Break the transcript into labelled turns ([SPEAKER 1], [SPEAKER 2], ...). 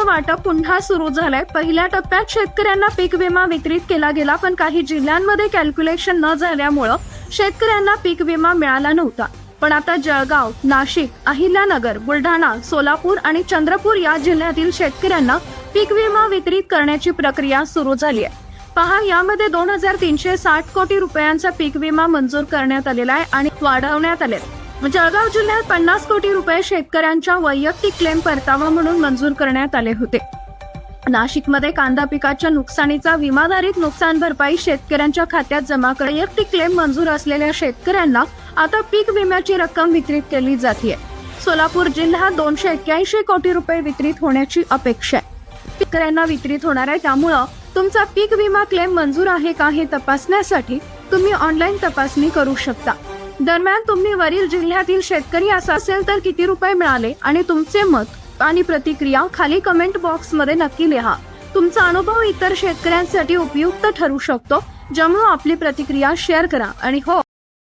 [SPEAKER 1] विम्याचं वाटप पुन्हा सुरू झालंय। पहिल्या टप्प्यात शेतकऱ्यांना पीक विमा वितरित केला गेला, पण काही जिल्ह्यांमध्ये कॅल्क्युलेशन न झाल्यामुळं शेतकऱ्यांना पीक विमा मिळाला नव्हता। पण आता जळगाव, नाशिक, अहिल्यानगर, बुलढाणा, सोलापूर आणि चंद्रपूर या जिल्ह्यातील शेतकऱ्यांना पीक विमा वितरित करण्याची प्रक्रिया सुरू झाली आहे। पहा, यामध्ये 2360 कोटी रुपयांचा पीक विमा मंजूर करण्यात आलेला आहे आणि वाढवण्यात आले। जळगाव जिल्ह्यात 50 कोटी रुपये शेतकऱ्यांच्या वैयक्तिक क्लेम परतावा म्हणून मंजूर करण्यात आले होते। नाशिकमध्ये कांदा पिकाच्या नुकसानीचा विमाधारित नुकसान भरपाई शेतकऱ्यांच्या खात्यात जमा कर वैयक्तिक क्लेम मंजूर असलेल्या शेतकऱ्यांना आता पीक विम्याची रक्कम वितरित केली जाते। सोलापूर जिल्ह्यात 281 कोटी रुपये वितरित होण्याची अपेक्षा आहे। शेतकऱ्यांना वितरित होणार आहे, त्यामुळं तुमचा पीक विमा क्लेम मंजूर आहे का हे तपासण्यासाठी तुम्ही ऑनलाईन तपासणी करू शकता। दरम्यान तुम्ही वरील जिल्ह्यातील शेतकरी असेल तर किती रुपये मिळाले आणि तुमचे मत आणि प्रतिक्रिया खाली कमेंट बॉक्स मध्ये नक्की लिहा। तुमचा अनुभव इतर शेतकऱ्यांसाठी उपयुक्त ठरू शकतो, ज्यामुळे आपली प्रतिक्रिया शेअर करा। आणि हो,